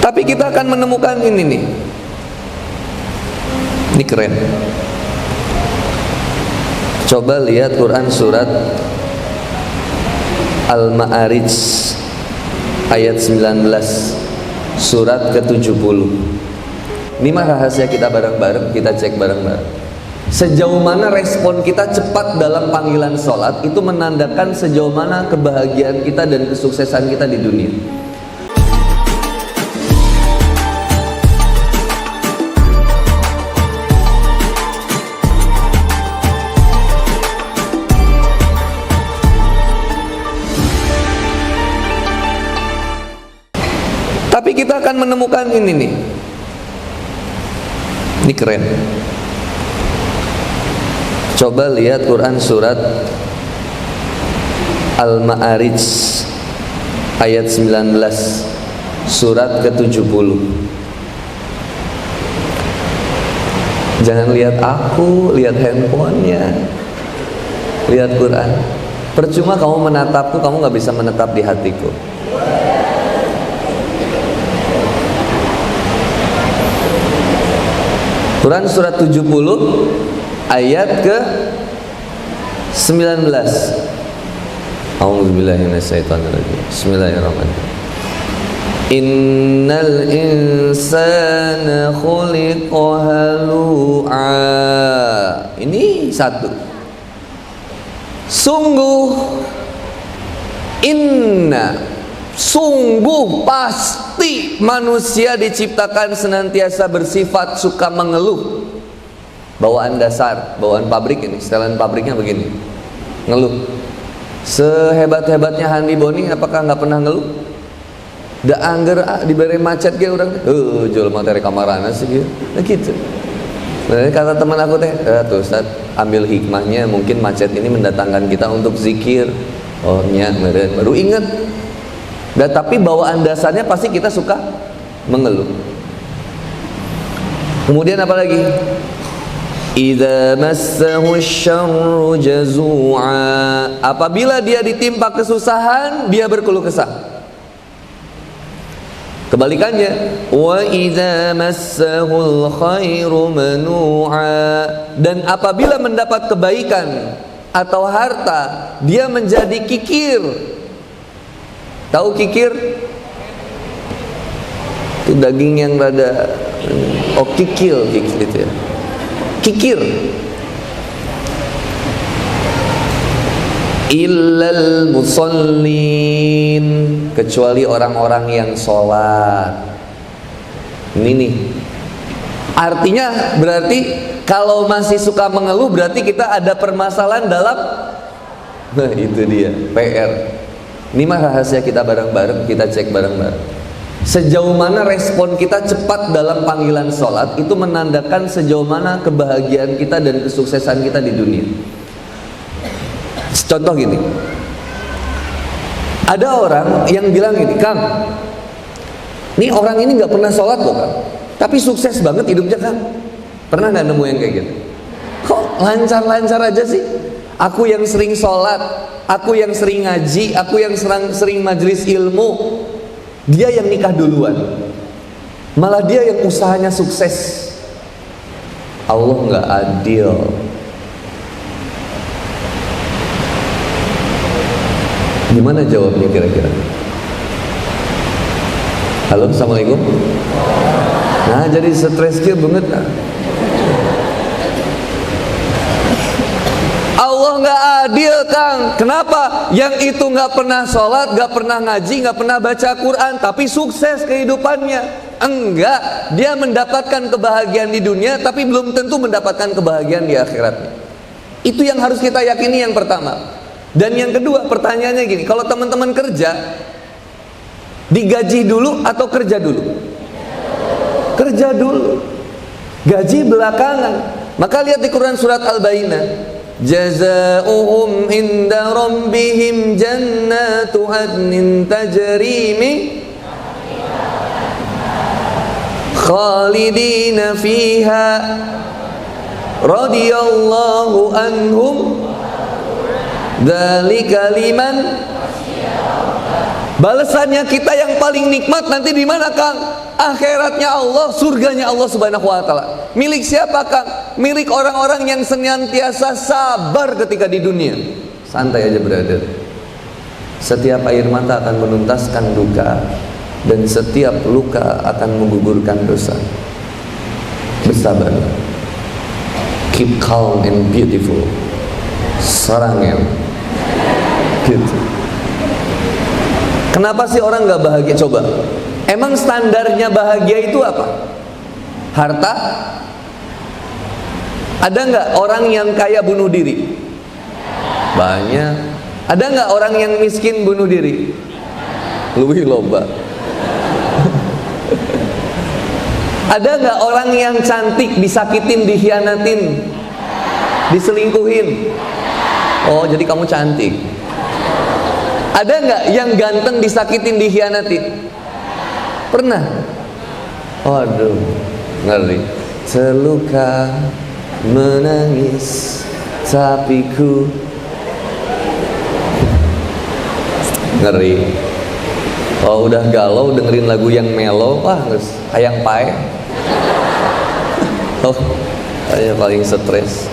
Tapi kita akan menemukan ini nih. Ini keren. Coba lihat Quran surat Al-Ma'arij ayat 19, surat ke-70. Ini mah rahasia kita bareng-bareng, kita cek bareng-bareng. Sejauh mana respon kita cepat dalam panggilan sholat, itu menandakan sejauh mana kebahagiaan kita dan kesuksesan kita di dunia. Tapi kita akan menemukan ini nih. Ini keren. Coba lihat Quran surat Al-Ma'arij ayat 19, surat ke-70. Jangan lihat aku, lihat handphonenya, lihat Quran. Percuma kamu menatapku, kamu gak bisa menetap di hatiku. Quran surat 70 ayat ke 19. A'udzubillahi minasyaitonirrajim. Bismillahirrahmanirrahim. Innal insana khuliqa halu'a. Ini satu. Sungguh, sungguh pasti manusia diciptakan senantiasa bersifat suka mengeluh. Bawaan dasar, bawaan pabrik ini, setelan pabriknya begini, ngeluh. Sehebat-hebatnya Handi Boni, apakah nggak pernah ngeluh? Da angger diberi macet ge urang, jual materi kamarana sih gitu. Nah gitu. Nah, kata teman aku teh, tuh Ustaz, ambil hikmahnya, mungkin macet ini mendatangkan kita untuk zikir. Oh nya, baru ingat. Dan tapi bawaan dasarnya pasti kita suka mengeluh. Kemudian apa lagi? Idza massahu syarru jazu'a. Apabila dia ditimpa kesusahan, dia berkeluh kesah. Kebalikannya, wa idza massahul khairu manu'a. Dan apabila mendapat kebaikan atau harta, dia menjadi kikir. Tahu kikir? Itu daging yang rada kikil gitu ya. Kikir. Illal musallin, kecuali orang-orang yang sholat. Ini nih. Artinya berarti kalau masih suka mengeluh berarti kita ada permasalahan dalam. Nah itu dia PR. Ini mah rahasia kita bareng-bareng, kita cek bareng-bareng. Sejauh mana respon kita cepat dalam panggilan sholat, itu menandakan sejauh mana kebahagiaan kita dan kesuksesan kita di dunia. Contoh gini, ada orang yang bilang gini, Kang, nih orang ini gak pernah sholat loh Kang, tapi sukses banget hidupnya Kang. Pernah gak nemu yang kayak gitu? Kok lancar-lancar aja sih? Aku yang sering sholat, aku yang sering ngaji, aku yang sering majelis ilmu, dia yang nikah duluan, malah dia yang usahanya sukses. Allah nggak adil. Gimana jawabnya kira-kira? Halo, assalamualaikum. Nah jadi stres kia banget. Allah nggak adil Kang. Kenapa? Yang itu nggak pernah sholat, nggak pernah ngaji, nggak pernah baca Quran, tapi sukses kehidupannya. Enggak, dia mendapatkan kebahagiaan di dunia, tapi belum tentu mendapatkan kebahagiaan di akhiratnya. Itu yang harus kita yakini yang pertama. Dan yang kedua, pertanyaannya gini, kalau teman-teman kerja, digaji dulu atau kerja dulu? Kerja dulu, gaji belakangan. Maka lihat di Quran surat Al-Bayyinah, jazaohum inda rabbihim jannatu adnin tajri min khalidina fiha radiyallahu anhum dzalika liman. Balasannya kita yang paling nikmat nanti di mana, Kang? Akhiratnya Allah, surganya Allah Subhanahu wa taala. Milik siapa, Kang? Milik orang-orang yang senantiasa sabar ketika di dunia. Santai aja, brother. Setiap air mata akan menuntaskan duka, dan setiap luka akan menggugurkan dosa. Bersabar. Keep calm and beautiful. Sarangnya gitu. Kenapa sih orang gak bahagia? Coba, emang standarnya bahagia itu apa? Harta? Ada nggak orang yang kaya bunuh diri? Banyak. Ada nggak orang yang miskin bunuh diri? Lebih loba. Ada nggak orang yang cantik disakitin, dikhianatin, diselingkuhin? Oh, jadi kamu cantik. Ada nggak yang ganteng disakitin, dikhianatin? Pernah? Waduh, ngeri. Terluka menangis tapi ku ngeri. Oh, udah galau dengerin lagu yang melo, wah hayang pae. Oh, saya paling stres.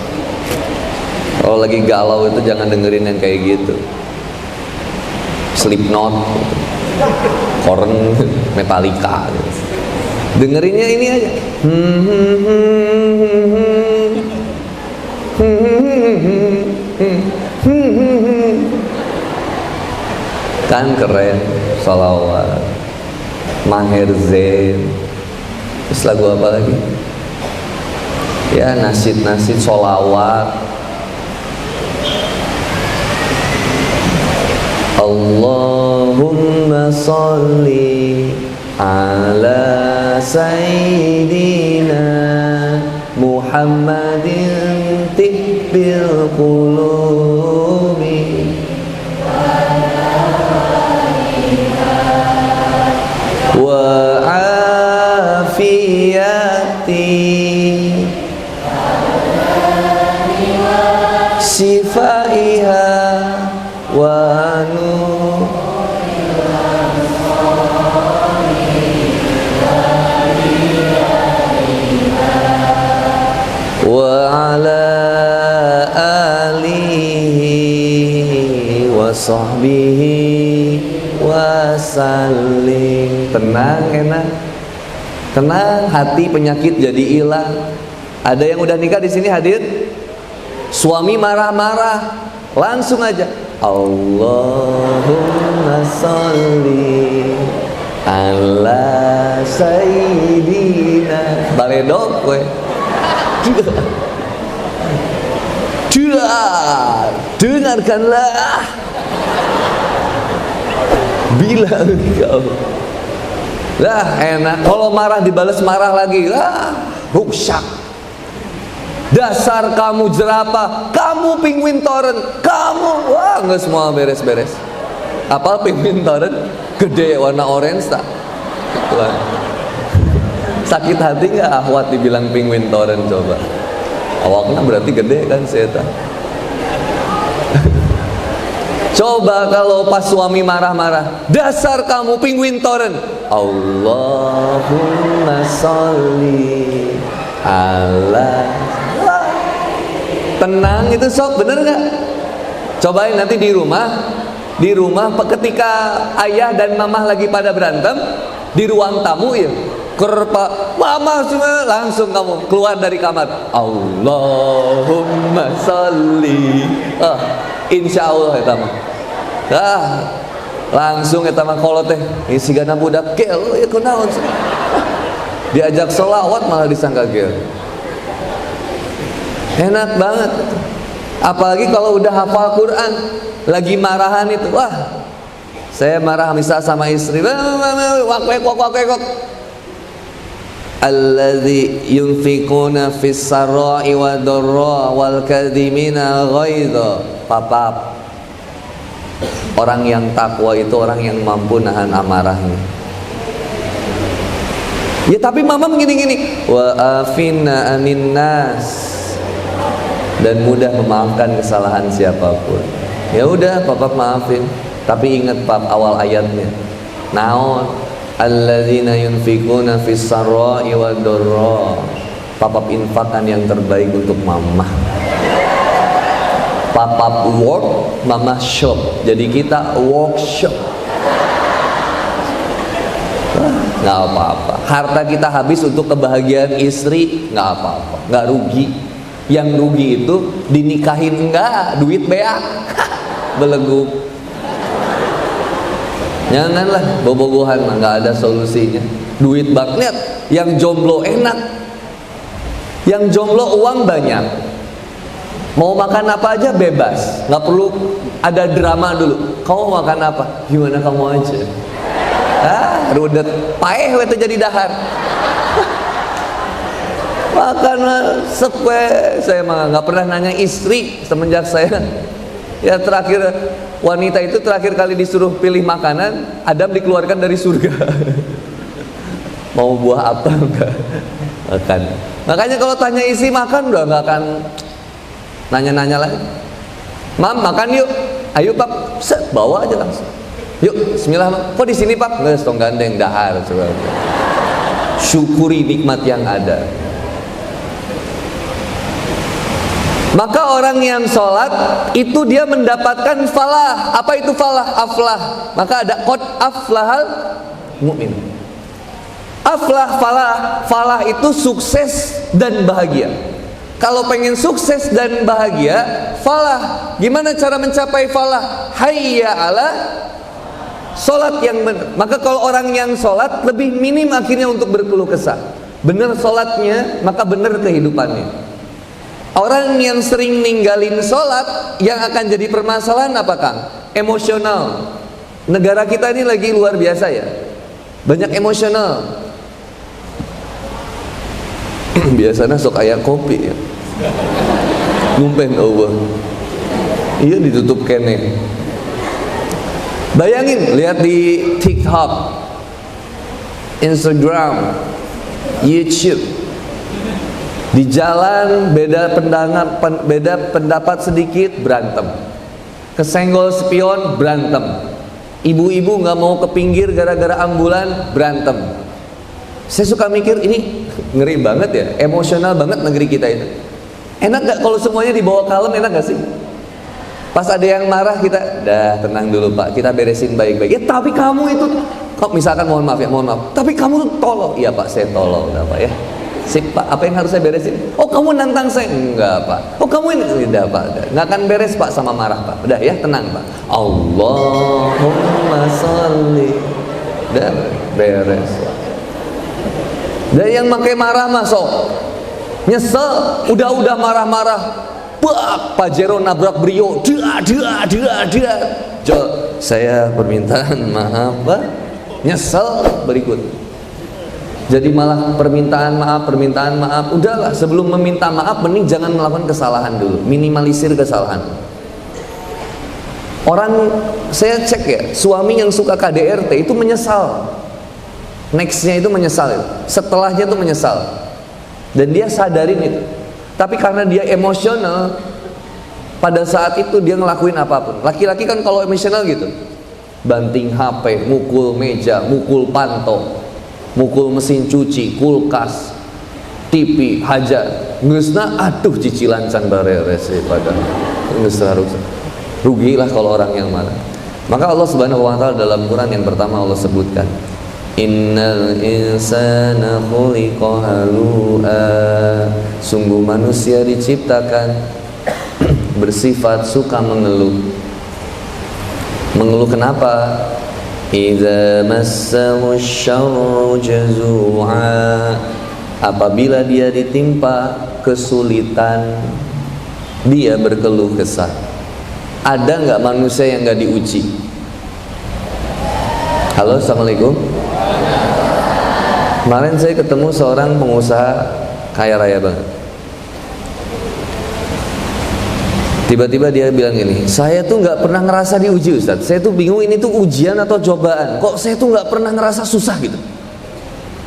Kalau lagi galau itu jangan dengerin yang kayak gitu. Slipknot, Korn, Metallica. Dengerinnya ini aja. Kan keren, sholawat, Maher Zain. Terus lagu apa lagi? Ya, nasid-nasid, sholawat. Allahumma sholli ala sayyidina Muhammadin tibbil qulubi wa afiyati sifaiha wa ala alihi wa sahbihi wa sallim. Tenang, enak. Tenang, hati penyakit jadi hilang. Ada yang udah nikah di sini hadir? Suami marah-marah, langsung aja Allahumma sholli ala sayyidina. Baledok we. Dengarkanlah bila engkau lah enak. Kalau marah dibalas marah lagi, lah rusak. Dasar kamu jerapah, kamu penguin toren, kamu wah nggak semua beres-beres. Apal penguin toren gede warna orange tak? Sakit hati nggak Ahwat dibilang penguin toren? Coba awaknya berarti gede kan setan. Coba kalau pas suami marah-marah, dasar kamu penguin toren, Allahumma sholli ala. Tenang itu sok, bener nggak? Cobain nanti di rumah ketika ayah dan mama lagi pada berantem di ruang tamu ya, kerpa mama semua langsung kamu keluar dari kamar, Allahumma sholli. Insya Allah ya mah. Langsung ya mah kalau teh isi gana budak gel ya kunaon. Diajak sholawat malah disangka gel. Enak banget. Apalagi kalau udah hafal Quran, lagi marahan itu, wah saya marah misal sama istri, wak. Alladzi yunfiquna fis sarai wa dharra wal kadhimina ghaidha. Papap. Orang yang takwa itu orang yang mampu nahan amarahnya. Ya tapi mamam gini-gini, wa afina anin nas, dan mudah memaafkan kesalahan siapapun. Ya udah, papa maafin. Tapi ingat Pak awal ayatnya. Naon alladzina yunfikuna fis sarra'i wad dharra. Papap infakan yang terbaik untuk mamah. Papap work, mamah shop. Jadi kita workshop. Nggak apa-apa. Harta kita habis untuk kebahagiaan istri, nggak apa-apa, nggak rugi. Yang rugi itu dinikahin enggak, duit beak, belegu. Janganlah bobogohan, nggak ada solusinya. Duit banget. Yang jomblo enak, yang jomblo uang banyak. Mau makan apa aja bebas, nggak perlu ada drama dulu. Kamu mau makan apa? Gimana kamu aja. Rudet, paeh itu jadi dahar. Makan sepe, saya mah nggak pernah nanya istri semenjak saya. Ya terakhir wanita itu terakhir kali disuruh pilih makanan, Adam dikeluarkan dari surga. Mau buah apa enggak? Makan. Makanya kalau tanya istri makan udah nggak akan nanya-nanya lagi. Mam makan yuk, ayo Pak, set bawa aja langsung. Yuk, bismillah. Kok di sini Pak? Nggak, stong gandeng dahar. Syukuri nikmat yang ada. Maka orang yang sholat itu dia mendapatkan falah. Apa itu falah? Aflah. Maka ada qad aflahal mu'min. Aflah, falah. Falah itu sukses dan bahagia. Kalau pengen sukses dan bahagia, falah. Gimana cara mencapai falah? Hayya ala sholat yang benar. Maka kalau orang yang sholat lebih minim akhirnya untuk berkeluh kesah. Benar sholatnya, maka benar kehidupannya. Orang yang sering ninggalin sholat yang akan jadi permasalahan apa Kang? Emosional. Negara kita ini lagi luar biasa ya, banyak emosional. Biasanya sok aya kopi ya, ngumpen Allah. Iya ditutup kene. Bayangin, lihat di TikTok, Instagram, YouTube. Di jalan beda pendapat sedikit berantem. Kesenggol spion berantem. Ibu-ibu nggak mau ke pinggir gara-gara ambulan berantem. Saya suka mikir ini ngeri banget ya, emosional banget negeri kita itu. Enak nggak kalau semuanya dibawa kalem, enak nggak sih? Pas ada yang marah kita, dah tenang dulu Pak, kita beresin baik-baik. Ya tapi kamu itu, kok misalkan mohon maaf ya, mohon maaf. Tapi kamu tuh tolong, iya Pak saya tolong, udah Pak ya. Sip Pak, apa yang harus saya beresin? Oh kamu nantang saya? Enggak Pak. Oh kamu ini? Tidak Pak, nggak akan beres Pak sama marah Pak. Udah ya tenang Pak. Allahumma sholli. Udah beres. Dan yang pakai marah masuk nyesel, udah marah-marah. Bak, Pajero nabrak Brio. Dia. Saya permintaan maaf Pak. Nyesel berikut. Jadi malah permintaan maaf. Udahlah, sebelum meminta maaf mending jangan melakukan kesalahan dulu. Minimalisir kesalahan. Orang saya cek ya, suami yang suka KDRT itu menyesal. Nextnya itu menyesal, setelahnya itu menyesal. Dan dia sadarin itu. Tapi karena dia emosional, pada saat itu dia ngelakuin apapun. Laki-laki kan kalau emosional gitu, banting HP, mukul meja, mukul panto, mukul mesin cuci, kulkas, TV, hajat, ngesna, aduh cicilan can bareres pada ngesna rugilah kalau orang yang marah. Maka Allah Subhanahu wa taala dalam Quran yang pertama Allah sebutkan, innal insana khuliqa halu'a. Sungguh manusia diciptakan bersifat suka mengeluh. Mengeluh kenapa? Idza massahu syarru jazu'a. Apabila dia ditimpa kesulitan, dia berkeluh kesah. Ada nggak manusia yang nggak diuji? Halo, assalamualaikum. Kemarin saya ketemu seorang pengusaha kaya raya banget. Tiba-tiba dia bilang gini, saya tuh nggak pernah ngerasa diuji Ustadz. Saya tuh bingung ini tuh ujian atau cobaan. Kok saya tuh nggak pernah ngerasa susah gitu.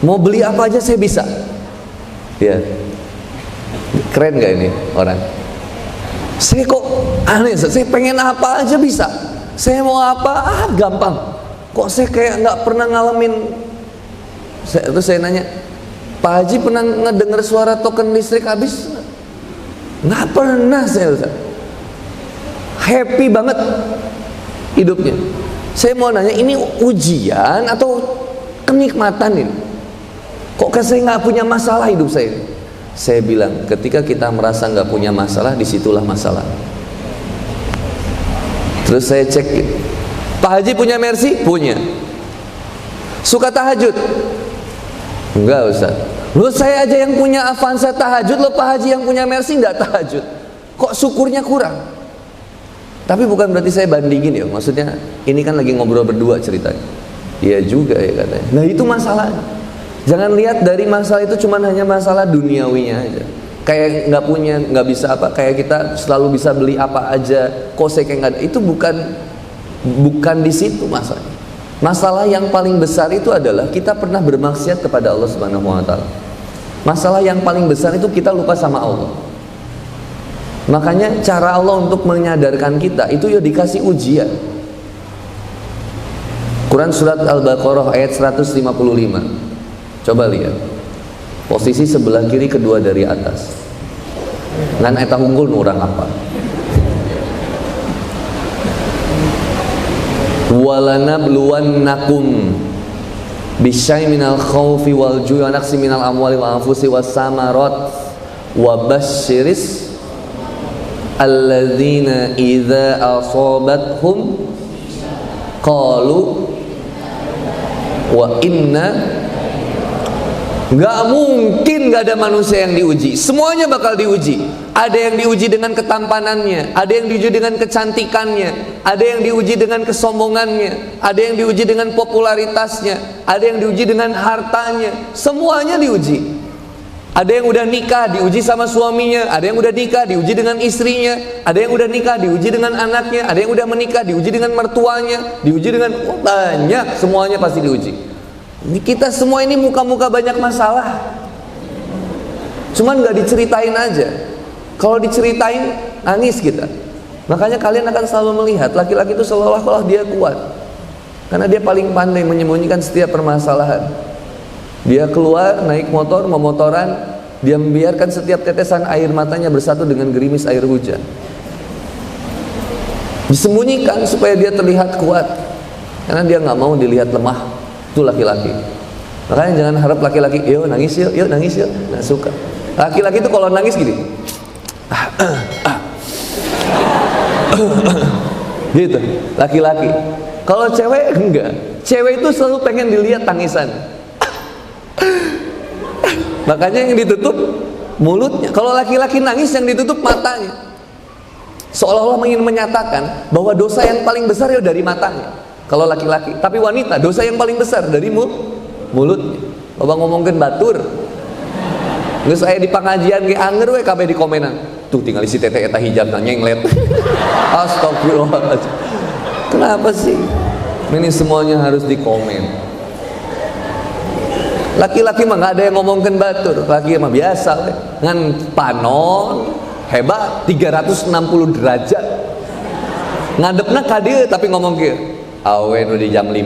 Mau beli apa aja saya bisa. Ya, keren nggak ini orang? Saya kok aneh, saya pengen apa aja bisa. Saya mau apa? Gampang. Kok saya kayak nggak pernah ngalamin. Terus saya nanya, Pak Haji pernah ngedenger suara token listrik habis? Nggak pernah saya, Ustaz. Happy banget hidupnya. Saya mau nanya, ini ujian atau kenikmatan ini? Kok saya nggak punya masalah hidup saya? Saya bilang, ketika kita merasa nggak punya masalah, disitulah masalah. Terus saya cek, Pak Haji punya Mercy? Punya. Suka tahajud? Enggak, Ustaz. Loh, saya aja yang punya Avanza tahajud, loh Pak Haji yang punya Mercy nggak tahajud. Kok syukurnya kurang? Tapi bukan berarti saya bandingin ya. Maksudnya ini kan lagi ngobrol berdua ceritanya. Iya juga ya katanya. Nah itu masalahnya. Jangan lihat dari masalah itu cuman hanya masalah duniawinya aja. Kayak nggak punya, nggak bisa apa. Kayak kita selalu bisa beli apa aja. Kok saya kayak nggak ada. Itu bukan di situ masalahnya. Masalah yang paling besar itu adalah kita pernah bermaksiat kepada Allah Subhanahu wa taala. Masalah yang paling besar itu kita lupa sama Allah. Makanya cara Allah untuk menyadarkan kita itu ya dikasih ujian. Quran surat Al-Baqarah ayat 155. Coba lihat. Posisi sebelah kiri kedua dari atas. Ngan eta unggul nurang apa? Walanabluwannakum bisyai minal khawfi wal ju'i wa naqsi minal amwali wa anfusi was samarat wa basyiris alladzina idza asabathum qalu wa inna. Gak mungkin gak ada manusia yang diuji. Semuanya bakal diuji. Ada yang diuji dengan ketampanannya, ada yang diuji dengan kecantikannya, ada yang diuji dengan kesombongannya, ada yang diuji dengan popularitasnya, ada yang diuji dengan hartanya. Semuanya diuji. Ada yang udah nikah diuji sama suaminya, ada yang udah nikah diuji dengan istrinya, ada yang udah nikah diuji dengan anaknya, ada yang udah menikah diuji dengan mertuanya, diuji dengan banyak, semuanya pasti diuji. Kita semua ini muka-muka banyak masalah, cuman nggak diceritain aja. Kalau diceritain nangis kita. Makanya kalian akan selalu melihat laki-laki itu seolah-olah dia kuat, karena dia paling pandai menyembunyikan setiap permasalahan. Dia keluar naik motor, memotoran, dia membiarkan setiap tetesan air matanya bersatu dengan gerimis air hujan. Disembunyikan supaya dia terlihat kuat, karena dia nggak mau dilihat lemah. Itu laki-laki. Makanya jangan harap laki-laki, yuk nangis yuk, yuk nangis yuk. Nggak suka. Laki-laki itu kalau nangis gini, gitu. Laki-laki. Kalau cewek enggak. Cewek itu selalu pengen dilihat tangisan. Makanya yang ditutup mulutnya. Kalau laki-laki nangis yang ditutup matanya. Seolah-olah ingin menyatakan bahwa dosa yang paling besar ya dari matanya. Kalau laki-laki, tapi wanita dosa yang paling besar dari mulutnya. Loba ngomongkeun batur. Geus aya di pangajian ge anger we kabeh di komenan. Tuh tinggal si teteh eta hijabna nyenglet. Astagfirullahaladzim. Kenapa sih? Ini semuanya harus dikomen. Laki-laki mah nggak ada yang ngomongkeun batur. Laki mah biasa we. Ngan panon hebat 360 derajat. Ngadepna ka dieu tapi ngomong kieu. Awe nu di jam 5,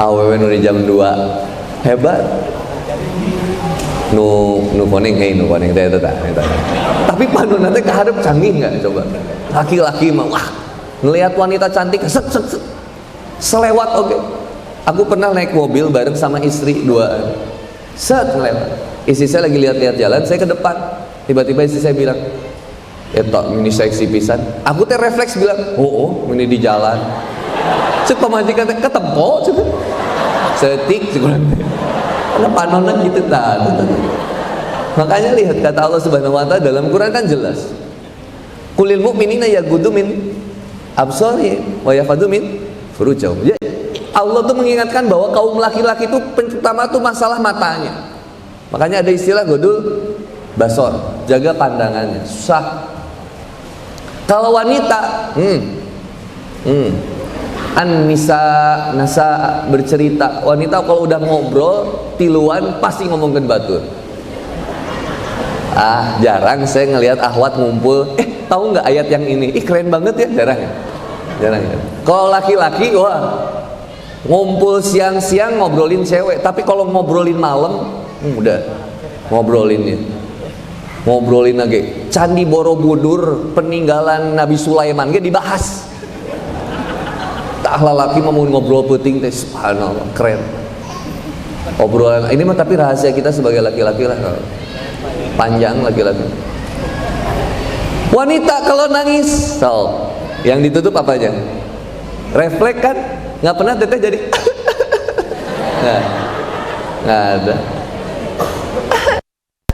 awe nu di jam 2, hebat. Nu koneng teh eta. Tapi panonna teh kaharep canggih nggak coba? Laki-laki mah wah, ngelihat wanita cantik set selewat oke. Aku pernah naik mobil bareng sama istri duaan. Set ngelewat. Istri saya lagi lihat-lihat jalan, saya ke depan. Tiba-tiba istri saya bilang, "Eta ini seksi pisan." Aku teh refleks bilang, "Oh, ini di jalan." Cek pemajikan teh ketempo cek. Setik cek urang teh. Karena panonan gitu tah. Makanya lihat kata Allah Subhanahu wa taala dalam Quran kan jelas. Qulil mu'minina yaghuddu min absarihim wa yahfadzu min furujahum. Ya, Allah tuh mengingatkan bahwa kaum laki-laki itu pertama tuh masalah matanya. Makanya ada istilah godul basor, jaga pandangannya. Susah. Kalau wanita, nasa bercerita. Wanita kalau udah ngobrol tiluan pasti ngomongin batur. Jarang saya ngelihat akhwat ngumpul. tahu nggak ayat yang ini? Ih keren banget ya, jarang ya. Jarang ya. Kalau laki-laki, wah ngumpul siang-siang ngobrolin cewek. Tapi kalau ngobrolin malam, udah ngobrolinnya. Ngobrolin lagi Candi Borobudur, peninggalan Nabi Sulaiman ge dibahas. Tah lalaki mau ngobrol penting teh, subhanallah, keren. Obrolan ini mah tapi rahasia kita sebagai laki-laki lah. Panjang laki-laki. Wanita kalau nangis, so, yang ditutup apa aja? Refleks kan? Nggak pernah teteh jadi nggak ada.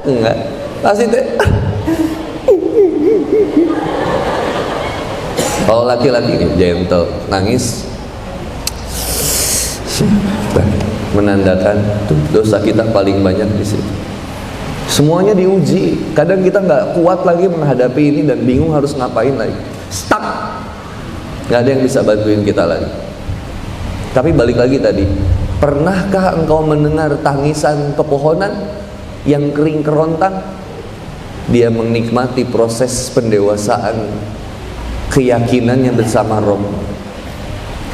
Enggak, pasti teh. Kalau laki-laki ini gentle, nangis menandakan tuh dosa kita paling banyak di situ. Semuanya diuji. Kadang kita nggak kuat lagi menghadapi ini dan bingung harus ngapain lagi. Stuck. Nggak ada yang bisa bantuin kita lagi. Tapi balik lagi tadi, pernahkah engkau mendengar tangisan pepohonan yang kering kerontang? Dia menikmati proses pendewasaan, keyakinannya bersama Rob,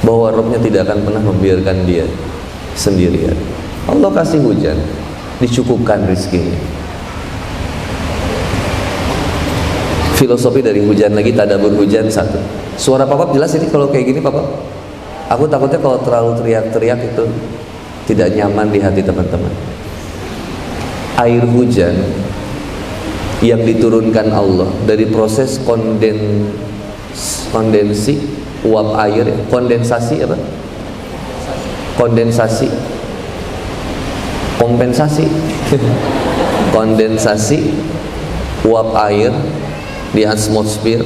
bahwa Robnya tidak akan pernah membiarkan dia sendirian. Allah kasih hujan, dicukupkan rezekinya. Filosofi dari hujan lagi, tadabur hujan satu. Suara papa jelas ini kalau kayak gini papa? Aku takutnya kalau terlalu teriak-teriak itu tidak nyaman di hati teman-teman. Air hujan yang diturunkan Allah dari proses kondensi uap air, kondensasi apa? Kondensasi, kompensasi, kondensasi uap air di atmosfer,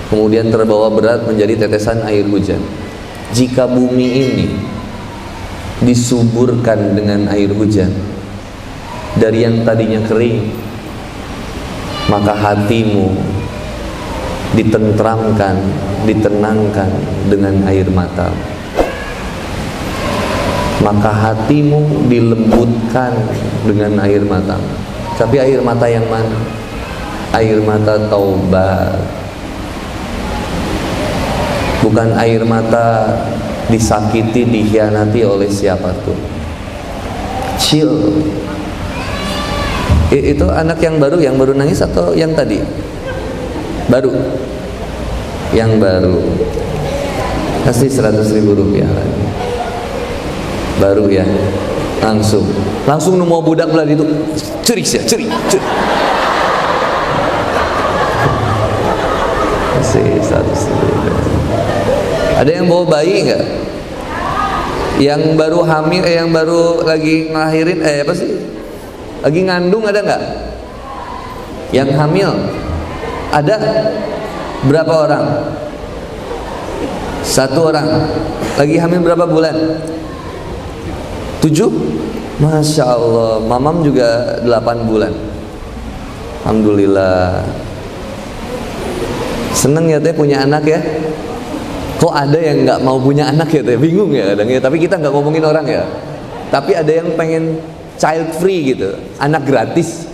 kemudian terbawa berat menjadi tetesan air hujan. Jika bumi ini disuburkan dengan air hujan dari yang tadinya kering, maka hatimu ditentramkan, ditenangkan dengan air mata. Maka hatimu dilembutkan dengan air mata. Tapi air mata yang mana? Air mata taubat. Bukan air mata disakiti, dikhianati oleh siapapun. Chill. Itu anak yang baru nangis atau yang tadi? Baru. Yang baru. Kasih 100.000 rupiah lagi. Baru ya. Langsung mau budak belah itu. Curi. Kasih 100.000. Ada yang bawa bayi nggak? Yang baru hamil, yang baru lagi ngelahirin, apa sih? Lagi ngandung ada nggak? Yang hamil ada? Berapa orang? 1 orang. Lagi hamil berapa bulan? 7? Masya Allah. Mamam juga 8 bulan. Alhamdulillah. Seneng ya teh punya anak ya. Kok ada yang nggak mau punya anak ya teh? Bingung ya kadang ya. Tapi kita nggak ngomongin orang ya. Tapi ada yang pengen child free gitu, anak gratis.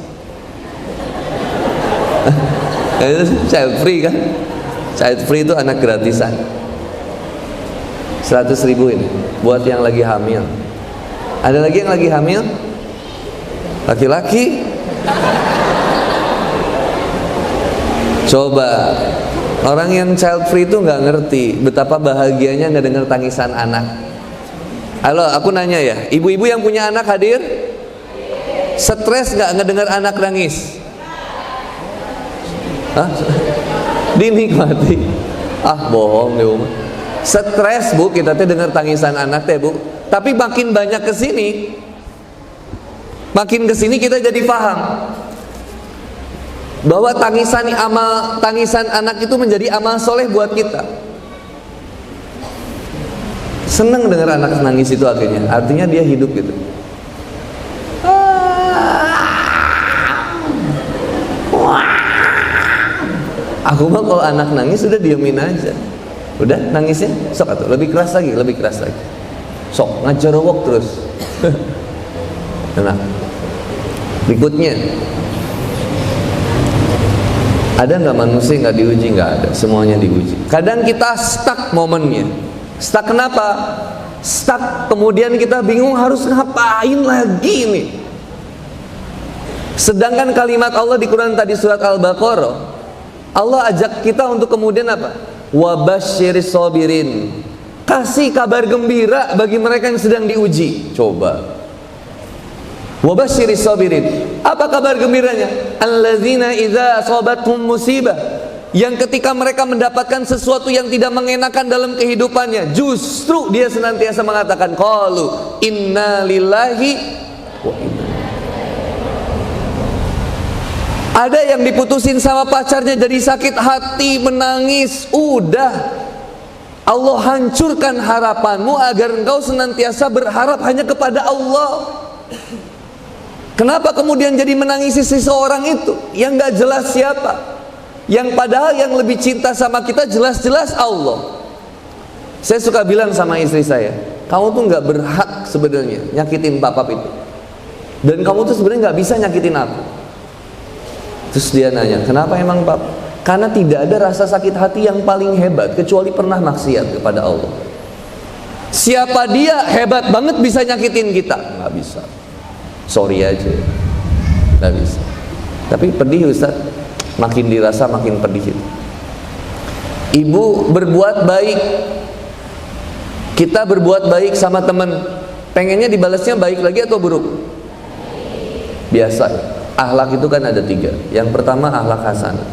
Child free kan? Child free itu anak gratisan. 100.000 ini buat yang lagi hamil. Ada lagi yang lagi hamil? Laki-laki? Coba. Orang yang child free itu nggak ngerti betapa bahagianya nggak dengar tangisan anak. Halo, aku nanya ya, ibu-ibu yang punya anak hadir? Stres nggak ngedengar anak nangis? Hah? Dinikmati? Ah, bohong deh, Bu. Stres Bu, kita teh dengar tangisan anak teh Bu. Tapi makin banyak kesini, kita jadi paham bahwa tangisan anak itu menjadi amal soleh buat kita. Seneng dengar anak nangis itu akhirnya, artinya dia hidup gitu. Aku mah kalau anak nangis udah diemin aja, udah nangisnya sok atuh, lebih keras lagi, sok ngajarowok terus. Nah, berikutnya Ada nggak manusia nggak diuji? Nggak ada, semuanya diuji. Kadang kita stuck momennya. Stuck kenapa? Stuck kemudian kita bingung harus ngapain lagi nih. Sedangkan kalimat Allah di Quran tadi surat Al-Baqarah, Allah ajak kita untuk kemudian apa? Wabasyiris sabirin. Kasih kabar gembira bagi mereka yang sedang diuji. Coba. Wabasyiris sabirin. Apa kabar gembiranya? Allazina idza asabathum musibah. Yang ketika mereka mendapatkan sesuatu yang tidak mengenakan dalam kehidupannya, justru dia senantiasa mengatakan qalu inna lillahi wa inna. Ada yang diputusin sama pacarnya jadi sakit hati, menangis, udah Allah hancurkan harapanmu agar engkau senantiasa berharap hanya kepada Allah. Kenapa kemudian jadi menangisi seseorang itu yang gak jelas siapa, yang padahal yang lebih cinta sama kita jelas-jelas Allah. Saya suka bilang sama istri saya, kamu tuh gak berhak sebenarnya nyakitin papa itu, dan kamu tuh sebenarnya gak bisa nyakitin aku. Terus dia nanya, kenapa emang papa? Karena tidak ada rasa sakit hati yang paling hebat kecuali pernah maksiat kepada Allah. Siapa dia hebat banget bisa nyakitin kita? Nggak bisa. Sorry aja, nggak bisa. Tapi pedih Ustaz, makin dirasa makin pedih itu. Ibu berbuat baik, kita berbuat baik sama teman, pengennya dibalasnya baik lagi atau buruk? Biasa. Akhlak itu kan ada 3. Yang pertama akhlak hasanah.